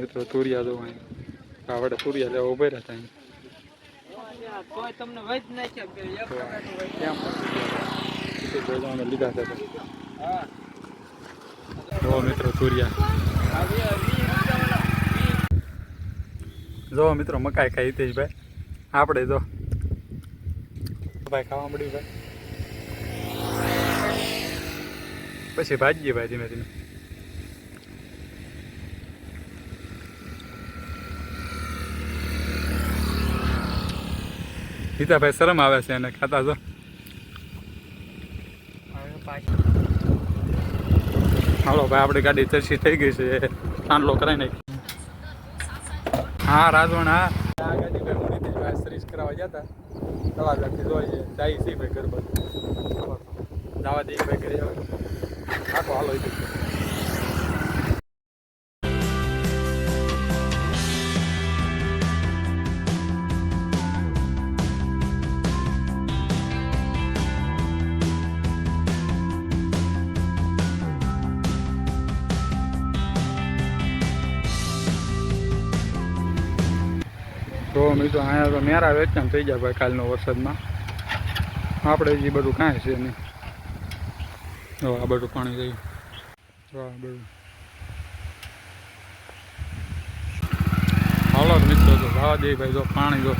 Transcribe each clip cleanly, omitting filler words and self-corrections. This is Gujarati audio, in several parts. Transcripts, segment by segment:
મિત્રો તુરિયા જો આપણે તુરિયા લેવા ઉભા રહેતા તમને વૈદ નાખ્યા લીધા હતા જો મિત્રો તુરિયા જો મિત્રો મકાઈ ખાઈ હિતેશભાઈ આપણે જો ભાઈ ખાવા મળ્યું ભાઈ પછી ભાજીએ ભાઈ ધીમે ધીમે હિતાભાઈ શરમ આવે છે એને ખાતા જો હાલો ભાઈ આપણી ગાડી ચર્ચી થઈ ગઈ છે ચાંદલો કરાવી નાખી હા રાજવણ હા આ ગાડી ભાઈ હું નીતિશભાઈ સર્વિસ કરાવવા ગયા હતા તળાજાથી જોઈએ જાય છે ભાઈ ઘર બધું જવા દઈએ ભાઈ ઘરે આવે આખો હાલો તો મિત્રો અહીંયા તો મેરા વેચાણ થઈ જાય ભાઈ કાલનો વરસાદમાં આપણે જે બધું કાંઈ છે નહીં જો આ બધું પાણી જાય જો આ બધું હાલો મિત્રો તો જવા દે ભાઈ જો પાણી જો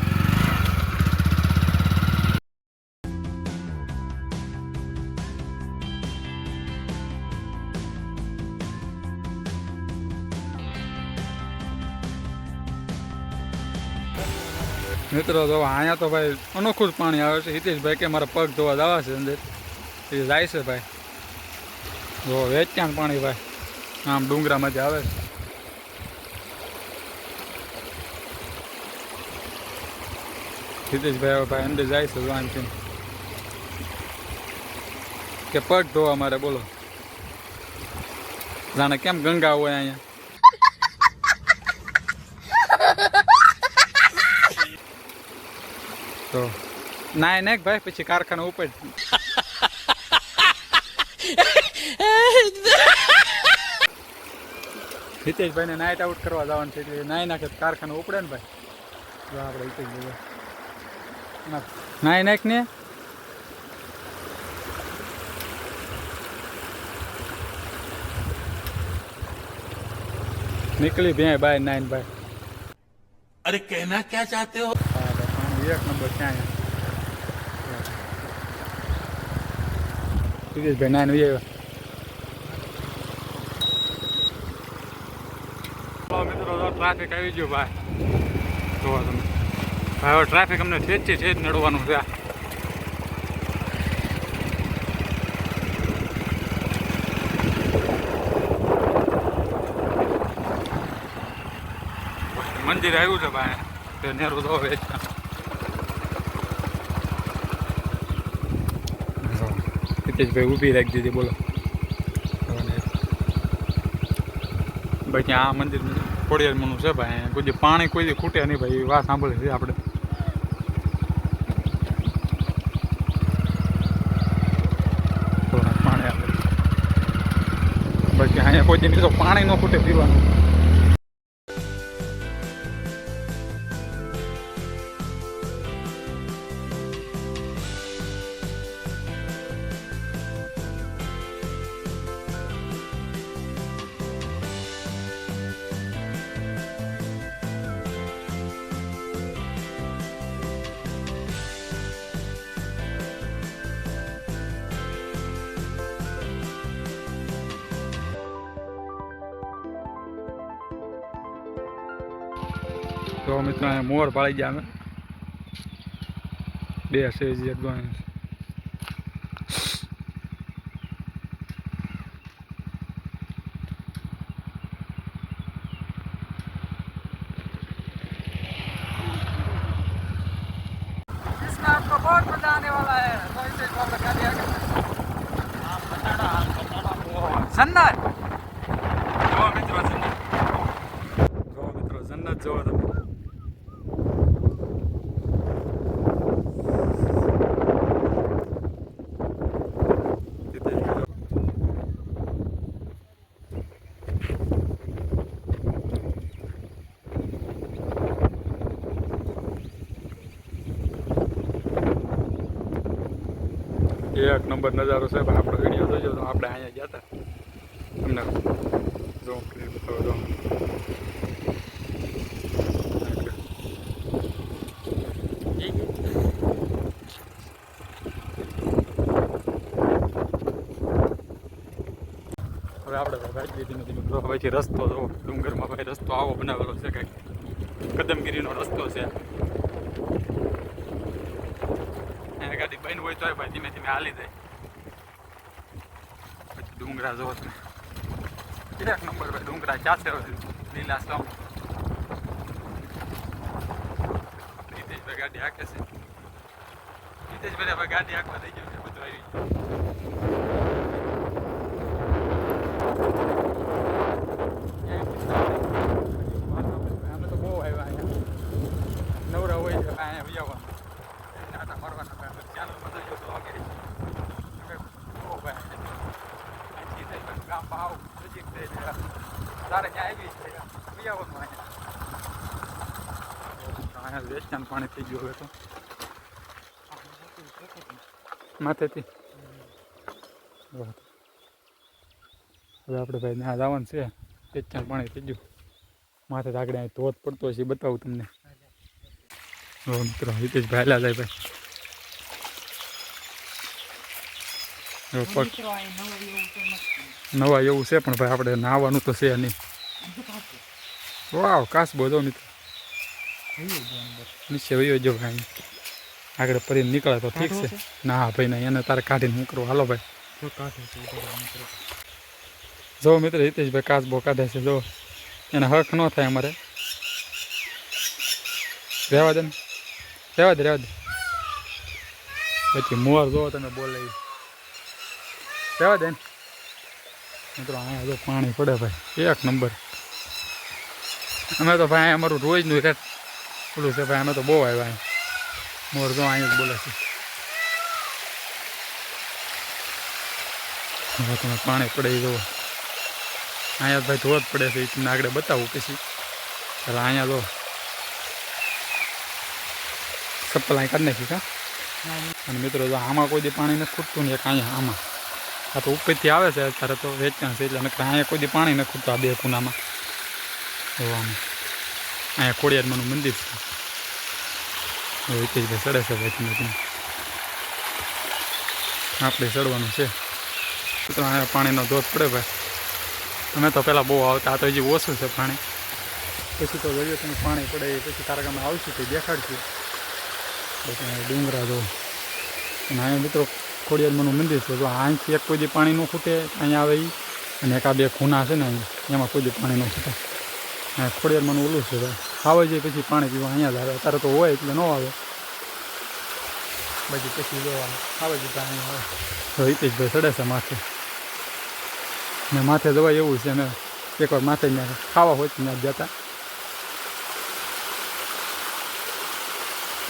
મિત્રો જો અહીંયા તો ભાઈ અનોખું જ પાણી આવે છે હિતેશભાઈ કે મારા પગ ધોવા જવા છે અંદર એ જાય છે ભાઈ જો વેચાણ પાણી ભાઈ આમ ડુંગરામાંથી આવે છે હિતેશભાઈ હવે ભાઈ અંદર જાય છે વાંચીને કે પગ ધોવા મારે બોલો જાણે કેમ ગંગા હોય અહીંયા તો નાય નાખ ભાઈ પછી કારખાના ઉપર હિતેશભાઈ ને નાઇટ આઉટ કરવા જવાનું છે એટલે નાય નાખે કારખાના ઉપડે ને ભાઈ જો આપણે હિતેશભાઈ નાય નાખ ને निकली भी है भाई नाइन भाई अरे कहना क्या चाहते हो एक नंबर क्या है भाई नाइन हुई મિત્રો ટ્રાફિક આવી ગયો ભાઈ તો તમે હવે ટ્રાફિક અમને છે જ નડવાનું છે મંદિર આવ્યું છે ભાઈ તે નેરું તો વેચતા હિતેશભાઈ ઊભી રાખી દીધી બોલો બાકી આ મંદિર ખોડિયારમાંનું છે ભાઈ કોઈ પાણી કોઈ ખૂટે નહીં ભાઈ વાત સાંભળી છે આપણે પાણી આપણે બાકી અહીંયા કોઈ નહીં તો પાણી ન ખૂટે પીવાનું તો મિત્રો મોર પાળી ગયા અમે બે છે એક દો आपको बहुत मजा आने वाला है तो इसे कॉल लगा दिया जन्नत जो मित्रों जन्नत जो તમે એક નંબર નજારો છે ભાઈ. આપણો વિડીયો જોજો તો આપણે અહીંયા ગયા હતા તમને જો કરી બતાવો જો. હવે આપણે ભાઈ ધીમે ધીમે પછી રસ્તો જો ડુંગરમાં ભાઈ રસ્તો આવો બનાવેલો છે કંઈક કદમગીરીનો રસ્તો છે. અહીંયા ગાડી બંધ હોય તો ભાઈ ધીમે ધીમે હાલી જાય. પછી ડુંગરા જોવો તમે એક નંબર ભાઈ. ડુંગરા ક્યાં છે લીલા સમ. રીતેશભાઈ ગાડી હાકે છે. રીતેશભાઈ ભાઈ ગાડી હાકવા થઈ ગયું છે બધું આવી અમે તો બહુ આવ્યા અહીંયા નવરા હોય છે અહીંયા વિયાવા આટા મારવાના ભાઈ ચેનલ બદલ્યો તો આગળ બહુ ભાઈ ગામ ભાવ નજીક થઈ તારે ક્યાં આવી છે વિયાવાનું અહીંયા વેચાણ પાણી થઈ ગયું હવે તો માથેથી. હવે આપણે ભાઈ ત્યાં જવાનું છે વેચાણ પાણી થઈ ગયું માથે આગળ અહીં ધોધ પડતો હશે બતાવું તમને. મિત્રો હિતેશભાઈ હાલ્યા જાય ભાઈ. નવા એવું છે પણ ભાઈ આપણે નાહવાનું તો છે નહીં. વાવ કાસબો જો મિત્રો નીચે વયો જો ભાઈ આગળ ફરીને નીકળે તો ઠીક છે. ના ભાઈ ના એને તારે કાઢીને શું કરવું. હાલો ભાઈ જો મિત્રો હિતેશભાઈ કાસબો કાઢે છે જો એને હક ન થાય અમારે. રહેવા દે ને રહેવા દે રહેવા દે. પછી મોર જો તમે બોલે રહેવા દે ને મિત્રો. અહીંયા જો પાણી પડે ભાઈ એક નંબર. અમે તો ભાઈ અમારું રોજનું રેટ ઓલું છે ભાઈ. અમે તો બહુ આવ્યા અહીં મોર જો અહીંયા જ બોલે છે. હવે તમે પાણી પડે એ જુઓ અહીંયા ભાઈ ધોધ પડે છે. એ તમને આગળ બતાવું પછી. એટલે અહીંયા જો ચપ્પલ અહીં કાઢી નાખી કા. અને મિત્રો જો આમાં કોઈ દી પાણી નથી ખૂટતું ને એક અહીંયા આમાં આ તો ઉપરથી આવે છે અત્યારે તો વેચાણ છે એટલે નકર અહીંયા કોઈ દી પાણી નથી ખૂટતું આ બે ખૂણામાં. જોવામાં અહીંયા ખોડિયારમાંનું મંદિર છે. હિતેશભાઈ ચડે છે ભાઈ ધીમે ધીમે. આપણે ચડવાનું છે મિત્રો. અહીંયા પાણીનો ધોધ પડે ભાઈ. અમે તો પહેલાં બહુ આવતા આ તો હજી ઓછું છે પાણી. પછી તો જોઈએ તમે પાણી પડે પછી તારકામાં આવશું તો દેખાડશું. પછી ડુંગરા જો અને અહીંયા મિત્રો ખોડિયારમાંનું મંદિર છે. જો અહીંથી એક કોઈ દી પાણી ન ખૂટે અહીંયા આવે એ અને એક આ બે ખૂણા છે ને અહીંયા એમાં કોઈ દી પાણી ન ખૂટે. અહીંયા ખોડિયારમાંનું ઓલું છે ભાઈ. આવે છે પછી પાણી પીવા અહીંયા જ આવે. અત્યારે તો હોય એટલે ન આવે પછી જો આવે છે તો અહીંયા આવે. તો હિતેશભાઈ ચડે છે માથે ને માથે જવાય એવું છે. અમે એકવાર માથે ત્યાં ખાવા હોય ત્યાં જતા.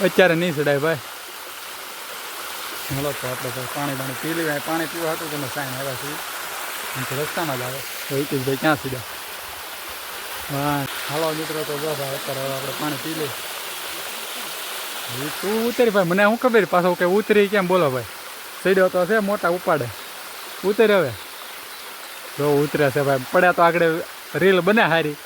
અત્યારે નહીં ચડાય ભાઈ. હાલો તો આપણે તો પાણી પી લેવાય. પાણી પીવા હતું તમે સાઈન આવ્યા છે રસ્તામાં જ આવે. તો હિતેશભાઈ ક્યાં સીધા હા હાલો મિત્રો. તો જો ભાઈ અત્યારે આપણે પાણી પી લઈએ. તું ઉતરી ભાઈ મને શું ખબર પાછો કે ઉતરી કેમ બોલો ભાઈ. સીડ્યો તો છે મોટા ઉપાડે ઉતરી હવે જો ઉતરે છે ભાઈ. પડ્યા તો આગળ રીલ બને હારી